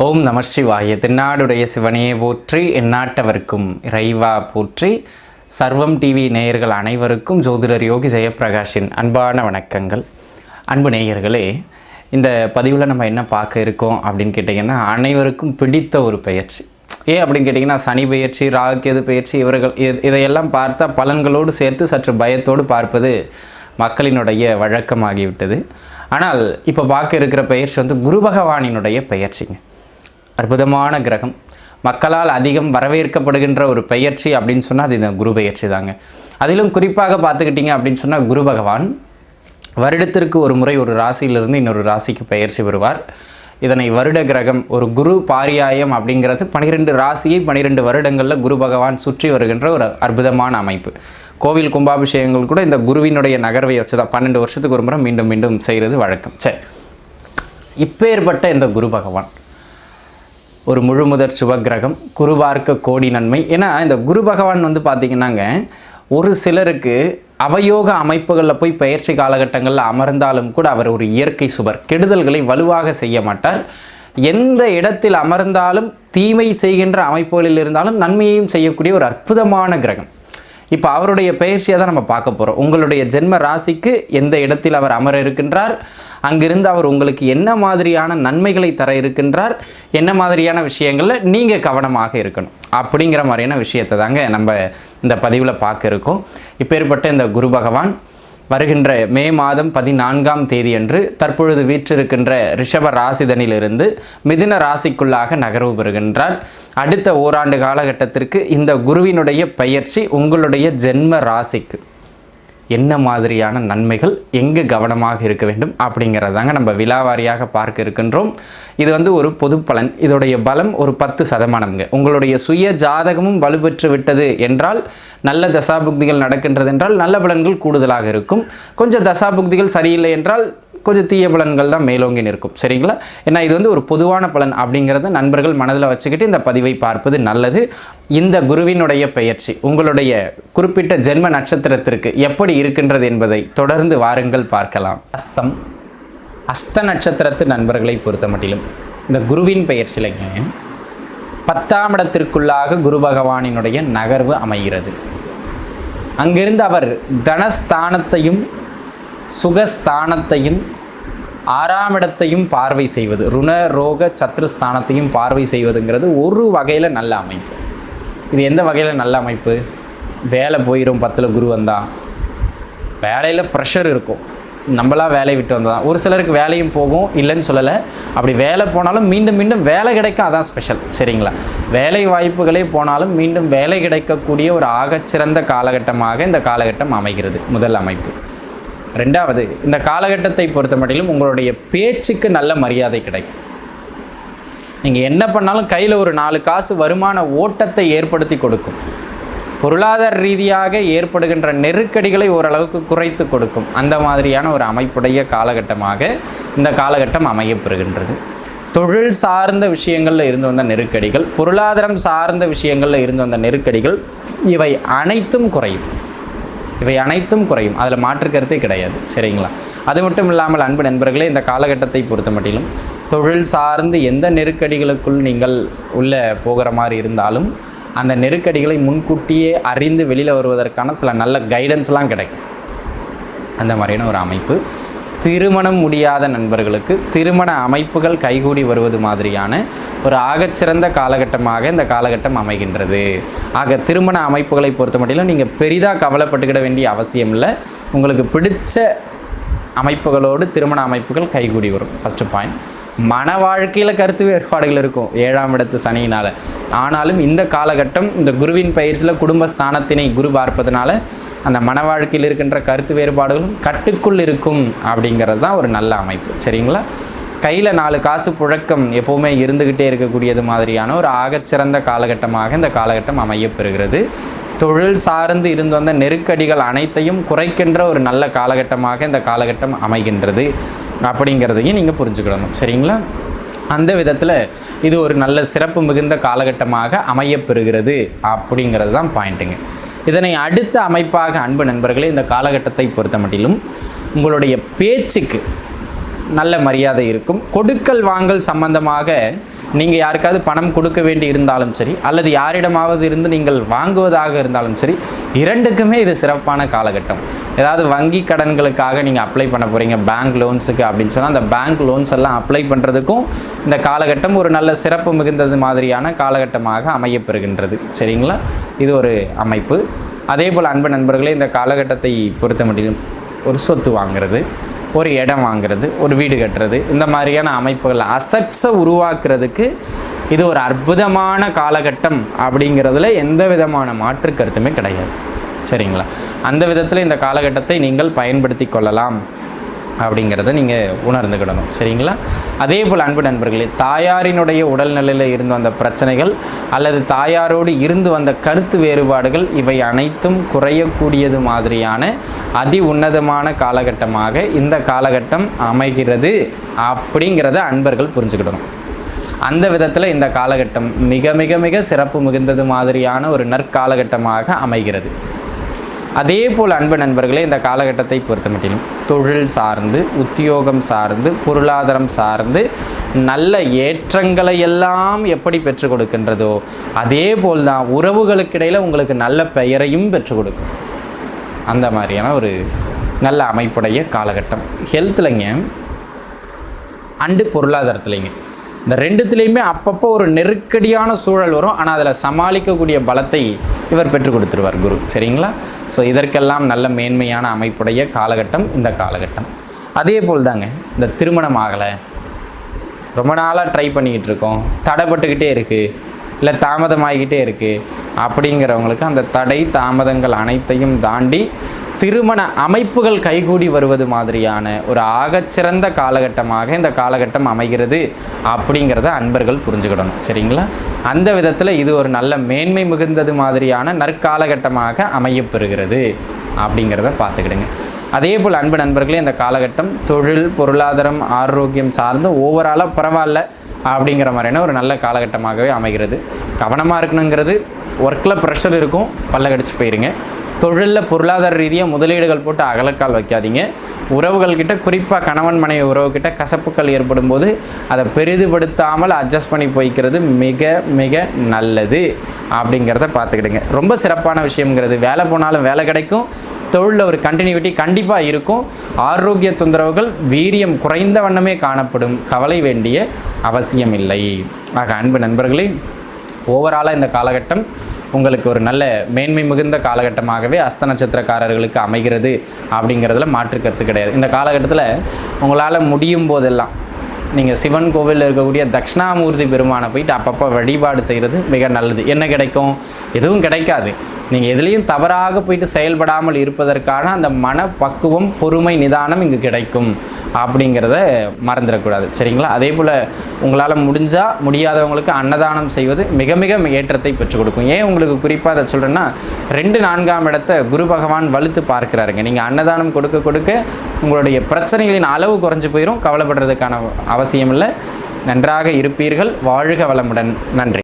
ஓம் நம சிவாய. தென்னாடுடைய சிவனையே போற்றி, எந்நாட்டவர்க்கும் இறைவா போற்றி. சர்வம் டிவி நேயர்கள் அனைவருக்கும் ஜோதிடர் யோகி ஜெயப்பிரகாஷின் அன்பான வணக்கங்கள். அன்பு நேயர்களே, இந்த பதிவில் நம்ம என்ன பார்க்க இருக்கோம் அப்படின்னு கேட்டிங்கன்னா, அனைவருக்கும் பிடித்த ஒரு பயிற்சி. ஏன் அப்படின்னு கேட்டிங்கன்னா, சனி பயிற்சி, ராகுகேது பயிற்சி, இதையெல்லாம் பார்த்தா பலன்களோடு சேர்த்து சற்று பயத்தோடு பார்ப்பது மக்களினுடைய வழக்கமாகிவிட்டது. ஆனால் இப்போ பார்க்க இருக்கிற பயிற்சி குரு பகவானினுடைய பயிற்சிங்க. அற்புதமான கிரகம், மக்களால் அதிகம் வரவேற்கப்படுகின்ற ஒரு பயிற்சி அப்படின்னு சொன்னால் அது இந்த குரு பயிற்சி தாங்க. அதிலும் குறிப்பாக பார்த்துக்கிட்டிங்க அப்படின்னு சொன்னால், குரு பகவான் வருடத்திற்கு ஒரு முறை ஒரு ராசியிலிருந்து இன்னொரு ராசிக்கு பயிற்சி வருவார். இதனை வருட கிரகம், ஒரு குரு பாரியாயம் அப்படிங்கிறது 12 ராசியை 12 வருடங்களில் குரு பகவான் சுற்றி வருகின்ற ஒரு அற்புதமான அமைப்பு. கோவில் கும்பாபிஷேகங்கள் கூட இந்த குருவினுடைய நகர்வை வச்சு தான் 12 வருஷத்துக்கு ஒரு முறை மீண்டும் மீண்டும் செய்கிறது வழக்கம். சரி, இப்பேற்பட்ட இந்த குரு பகவான் ஒரு முழுமுதற் சுபகிரகம், குரு பார்க்க கோடி நன்மை. ஏன்னா இந்த குரு பகவான் பார்த்திங்கன்னாங்க, ஒரு சிலருக்கு அவயோக அமைப்புகளில் போய் பயிற்சி காலகட்டங்களில் அமர்ந்தாலும் கூட அவர் ஒரு இயற்கை சுபர், கெடுதல்களை வலுவாக செய்ய மாட்டார். எந்த இடத்தில் அமர்ந்தாலும் தீமை செய்கின்ற அமைப்புகளில் இருந்தாலும் நன்மையையும் செய்யக்கூடிய ஒரு அற்புதமான கிரகம். இப்போ அவருடைய பயிற்சியை தான் நம்ம பார்க்க போகிறோம். உங்களுடைய ஜென்ம ராசிக்கு எந்த இடத்தில் அவர் அமர இருக்கின்றார், அங்கிருந்து அவர் உங்களுக்கு என்ன மாதிரியான நன்மைகளை தர இருக்கின்றார், என்ன மாதிரியான விஷயங்களில் நீங்கள் கவனமாக இருக்கணும் அப்படிங்கிற மாதிரியான விஷயத்தை தாங்க நம்ம இந்த பதிவில் பார்க்க இருக்கோம். இப்பேற்பட்ட இந்த குரு பகவான் வருகின்ற மே மாதம் 14ஆம் தேதி அன்று தற்பொழுது வீற்றிருக்கின்ற ரிஷப ராசிதனிலிருந்து மிதுன ராசிக்குள்ளாக நகர்வு பெறுகின்றார். அடுத்த ஓராண்டு காலகட்டத்திற்கு இந்த குருவினுடைய பயிற்சி உங்களுடைய ஜென்ம ராசிக்கு என்ன மாதிரியான நன்மைகள், எங்கு கவனமாக இருக்க வேண்டும் அப்படிங்கிறதாங்க நம்ம விலாவாரியாக பார்க்க இருக்கின்றோம். இது ஒரு பொது பலன். இதோடைய பலம் ஒரு 10%. உங்களுடைய சுய ஜாதகமும் வலுப்பெற்று விட்டது என்றால், நல்ல தசாபுக்திகள் நடக்கின்றது என்றால் நல்ல பலன்கள் கூடுதலாக இருக்கும். கொஞ்சம் தசாபுக்திகள் சரியில்லை என்றால் கொஞ்சம் தீய பலன்கள் தான் மேலோங்கி நிற்கும். சரிங்களா? ஏன்னா இது ஒரு பொதுவான பலன் அப்படிங்கிறத நண்பர்கள் மனதில் வச்சுக்கிட்டு இந்த பதிவை பார்ப்பது நல்லது. இந்த குருவினுடைய பயிற்சி உங்களுடைய குறிப்பிட்ட ஜென்ம நட்சத்திரத்திற்கு எப்படி இருக்கின்றது என்பதை தொடர்ந்து வாருங்கள் பார்க்கலாம். அஸ்த நட்சத்திரத்து நண்பர்களை பொறுத்த மட்டிலும் இந்த குருவின் பயிற்சியிலைங்க 10ஆம் இடத்திற்குள்ளாக குரு பகவானினுடைய நகர்வு அமைகிறது. அங்கிருந்து அவர் தனஸ்தானத்தையும் சுகஸ்தானத்தையும் 6ஆம் இடத்தையும் பார்வை செய்வது, ருண ரோக சத்ருஸ்தானத்தையும் பார்வை செய்வதுங்கிறது ஒரு வகையில் நல்ல அமைப்பு. இது எந்த வகையில் நல்ல அமைப்பு? வேலை போயிடும் 10ல் குரு வந்தால், வேலையில் ப்ரெஷர் இருக்கும், நம்மளா வேலையை விட்டு வந்ததான். ஒரு சிலருக்கு வேலையும் போகும், இல்லைன்னு சொல்லலை. அப்படி வேலை போனாலும் மீண்டும் மீண்டும் வேலை கிடைக்கும், அதான் ஸ்பெஷல். சரிங்களா? வேலை வாய்ப்புகளே போனாலும் மீண்டும் வேலை கிடைக்கக்கூடிய ஒரு ஆகச்சிறந்த காலகட்டமாக இந்த காலகட்டம் அமைகிறது. முதல் அமைப்பு. ரெண்டாவது, இந்த காலகட்டத்தை பொறுத்த மட்டிலும் உங்களுடைய பேச்சுக்கு நல்ல மரியாதை கிடைக்கும். நீங்கள் என்ன பண்ணாலும் கையில் ஒரு 4 காசு வருமான ஓட்டத்தை ஏற்படுத்தி கொடுக்கும். பொருளாதார ரீதியாக ஏற்படுகின்ற நெருக்கடிகளை ஓரளவுக்கு குறைத்து கொடுக்கும். அந்த மாதிரியான ஒரு அமைப்புடைய காலகட்டமாக இந்த காலகட்டம் அமையப்பெறுகின்றது. தொழில் சார்ந்த விஷயங்களில் இருந்து வந்த நெருக்கடிகள், பொருளாதாரம் சார்ந்த விஷயங்களில் இருந்து வந்த நெருக்கடிகள், இவை அனைத்தும் குறையும். அதில் மாற்று கருத்தே கிடையாது. சரிங்களா? அது மட்டும் இல்லாமல் அன்பு நண்பர்களே, இந்த காலகட்டத்தை பொறுத்த மட்டிலும் தொழில் சார்ந்து எந்த நெருக்கடிகளுக்குள் நீங்கள் உள்ளே போகிற மாதிரி இருந்தாலும் அந்த நெருக்கடிகளை முன்கூட்டியே அறிந்து வெளியில் வருவதற்கான சில நல்ல கைடன்ஸ்லாம் கிடைக்கும். அந்த மாதிரியான ஒரு அமைப்பு. திருமணம் முடியாத நண்பர்களுக்கு திருமண அமைப்புகள் கைகூடி வருவது மாதிரியான ஒரு ஆகச்சிறந்த காலகட்டமாக இந்த காலகட்டம் அமைகின்றது. ஆக திருமண அமைப்புகளை பொறுத்த மட்டிலும் நீங்கள் பெரிதாக கவலைப்பட்டுக்கிட வேண்டிய அவசியம் இல்லை. உங்களுக்கு பிடிச்ச அமைப்புகளோடு திருமண அமைப்புகள் கைகூடி வரும். First point. மன வாழ்க்கையில் கருத்து வேறுபாடுகள் இருக்கும் 7ஆம் இடத்து சனியினால். ஆனாலும் இந்த காலகட்டம் இந்த குருவின் பயிற்சியில் குடும்பஸ்தானத்தினை குரு பார்ப்பதனால அந்த மன வாழ்க்கையில் இருக்கின்ற கருத்து வேறுபாடுகளும் கட்டுக்குள் இருக்கும் அப்படிங்கிறது தான் ஒரு நல்ல அமைப்பு. சரிங்களா? கையில் 4 காசு புழக்கம் எப்போவுமே இருந்துக்கிட்டே இருக்கக்கூடியது மாதிரியான ஒரு ஆகச்சிறந்த காலகட்டமாக இந்த காலகட்டம் அமையப்பெறுகிறது. தொழில் சார்ந்து இருந்து வந்த நெருக்கடிகள் அனைத்தையும் குறைக்கின்ற ஒரு நல்ல காலகட்டமாக இந்த காலகட்டம் அமைகின்றது அப்படிங்கிறதையும் நீங்கள் புரிஞ்சுக்கிடணும். சரிங்களா? அந்த விதத்தில் இது ஒரு நல்ல சிறப்பு மிகுந்த காலகட்டமாக அமையப்பெறுகிறது அப்படிங்கிறது தான் பாயிண்ட்டுங்க. இதனை அடுத்த அமைப்பாக அன்பு நண்பர்களே, இந்த காலகட்டத்தை பொறுத்த மட்டிலும் உங்களுடைய பேச்சுக்கு நல்ல மரியாதை இருக்கும். கொடுக்கல் வாங்கல் சம்பந்தமாக நீங்கள் யாருக்காவது பணம் கொடுக்க வேண்டி இருந்தாலும் சரி, அல்லது யாரிடமாவது இருந்து நீங்கள் வாங்குவதாக இருந்தாலும் சரி, இரண்டுக்குமே இது சிறப்பான காலகட்டம். ஏதாவது வங்கி கடன்களுக்காக நீங்கள் அப்ளை பண்ண போகிறீங்க, பேங்க் லோன்ஸுக்கு அப்படின்னு சொன்னால், அந்த பேங்க் லோன்ஸ் எல்லாம் அப்ளை பண்ணுறதுக்கும் இந்த காலகட்டம் ஒரு நல்ல சிறப்பு மிகுந்தது மாதிரியான காலகட்டமாக அமையப்பெறுகின்றது. சரிங்களா? இது ஒரு அமைப்பு. அதே போல் அன்பு நண்பர்களே, இந்த காலகட்டத்தை பொறுத்த முடியும் ஒரு சொத்து வாங்கிறது, ஒரு இடம் வாங்கிறது, ஒரு வீடு கட்டுறது, இந்த மாதிரியான அமைப்புகள் அசட்ஸை உருவாக்குறதுக்கு இது ஒரு அற்புதமான காலகட்டம் அப்படிங்கிறதுல எந்த விதமான மாற்று கருத்துமே கிடையாது. சரிங்களா? அந்த விதத்தில் இந்த காலகட்டத்தை நீங்கள் பயன்படுத்தி கொள்ளலாம் அப்படிங்கிறத நீங்கள் உணர்ந்துக்கிடணும். சரிங்களா? அதே போல் அன்பு நண்பர்களே, தாயாரினுடைய உடல்நிலையில் இருந்து வந்த பிரச்சனைகள் அல்லது தாயாரோடு இருந்து வந்த கருத்து வேறுபாடுகள் இவை அனைத்தும் குறையக்கூடியது மாதிரியான அதி உன்னதமான காலகட்டமாக இந்த காலகட்டம் அமைகிறது அப்படிங்கிறத அன்பர்கள் புரிஞ்சுக்கிடணும். அந்த விதத்தில் இந்த காலகட்டம் மிக மிக மிக சிறப்பு மிகுந்தது மாதிரியான ஒரு நற்காலகட்டமாக அமைகிறது. அதே போல் அன்பு நண்பர்களே, இந்த காலகட்டத்தை பொறுத்த மட்டிலும் தொழில் சார்ந்து, உத்தியோகம் சார்ந்து, பொருளாதாரம் சார்ந்து நல்ல ஏற்றங்களை எல்லாம் எப்படி பெற்றுக் கொடுக்கின்றதோ அதே போல் தான் உறவுகளுக்கிடையில் உங்களுக்கு நல்ல பெயரையும் பெற்றுக் கொடுக்கும். அந்த மாதிரியான ஒரு நல்ல அமைப்புடைய காலகட்டம். ஹெல்த்லைங்க அண்டு பொருளாதாரத்துலைங்க இந்த ரெண்டுத்துலேயுமே அப்பப்போ ஒரு நெருக்கடியான சூழல் வரும். ஆனால் அதில் சமாளிக்கக்கூடிய பலத்தை இவர் பெற்றுக் கொடுத்துருவார் குரு. சரிங்களா? ஸோ இதற்கெல்லாம் நல்ல மேன்மையான அமைப்புடைய காலகட்டம் இந்த காலகட்டம். அதே போல் தாங்க இந்த திருமணம் ஆகலை, ரொம்ப நாளாக ட்ரை பண்ணிக்கிட்டு இருக்கோம், தடைப்பட்டுக்கிட்டே இருக்குது, இல்லை தாமதமாகிக்கிட்டே இருக்குது அப்படிங்கிறவங்களுக்கு அந்த தடை தாமதங்கள் அனைத்தையும் தாண்டி திருமண அமைப்புகள் கைகூடி வருவது மாதிரியான ஒரு ஆகச்சிறந்த காலகட்டமாக இந்த காலகட்டம் அமைகிறது அப்படிங்கிறத அன்பர்கள் புரிஞ்சுக்கிடணும். சரிங்களா? அந்த விதத்தில் இது ஒரு நல்ல மேன்மை மிகுந்தது மாதிரியான நற்காலகட்டமாக அமையப்பெறுகிறது அப்படிங்கிறத பார்த்துக்கிடுங்க. அதே போல் அன்பு நண்பர்களே, இந்த காலகட்டம் தொழில், பொருளாதாரம், ஆரோக்கியம் சார்ந்து ஓவராலாக பரவாயில்ல அப்படிங்கிற மாதிரியான ஒரு நல்ல காலகட்டமாகவே அமைகிறது. கவனமாக இருக்கணுங்கிறது, ஒர்க்கில் ப்ரெஷர் இருக்கும், பல்ல கடிச்சு போயிருங்க. தொழிலில் பொருளாதார ரீதியாக முதலீடுகள் போட்டு அகலக்கால் வைக்காதீங்க. உறவுகள்கிட்ட, குறிப்பாக கணவன் மனைவி உறவுகிட்ட கசப்புக்கள் ஏற்படும் போது அதை பெரிதுபடுத்தாமல் அட்ஜஸ்ட் பண்ணி போய்க்கிறது மிக மிக நல்லது அப்படிங்கிறத பார்த்துக்கிடுங்க. ரொம்ப சிறப்பான விஷயங்கிறது, வேலை போனாலும் வேலை கிடைக்கும், தொழிலில் ஒரு கண்டினியூட்டி கண்டிப்பாக இருக்கும். ஆரோக்கிய தொந்தரவுகள் வீரியம் குறைந்த வண்ணமே காணப்படும், கவலை வேண்டிய அவசியம் இல்லை. ஆக அன்பு நண்பர்களே, ஓவராலாக இந்த காலகட்டம் உங்களுக்கு ஒரு நல்ல மேன்மை மிகுந்த காலகட்டமாகவே அஸ்த நட்சத்திரக்காரர்களுக்கு அமைகிறது அப்படிங்கிறதுல மாற்று கருத்து கிடையாது. இந்த காலகட்டத்தில் உங்களால் முடியும் போதெல்லாம் நீங்கள் சிவன் கோவிலில் இருக்கக்கூடிய தட்சிணாமூர்த்தி பெருமானை போயிட்டு அப்பப்போ வழிபாடு செய்கிறது மிக நல்லது. என்ன கிடைக்கும்? எதுவும் கிடைக்காது. நீங்கள் எதுலேயும் தவறாக போயிட்டு செயல்படாமல் இருப்பதற்கான அந்த மனப்பக்குவம், பொறுமை, நிதானம் இங்கு கிடைக்கும் அப்படிங்கிறத மறந்துடக்கூடாது. சரிங்களா? அதே போல் உங்களால் முடிஞ்சால், முடியாதவங்களுக்கு அன்னதானம் செய்வது மிக மிக ஏற்றத்தை பெற்றுக் கொடுக்கும். ஏன் உங்களுக்கு குறிப்பாக அதை சொல்கிறேன்னா, 2, 4ஆம் இடத்தை குரு பகவான் வலுத்து பார்க்குறாருங்க. நீங்கள் அன்னதானம் கொடுக்க கொடுக்க உங்களுடைய பிரச்சனைகளின் அளவு குறைஞ்சி போயிடும். கவலைப்படுறதுக்கான அவசியம் இல்லை. நன்றாக இருப்பீர்கள். வாழ்க வளமுடன். நன்றி.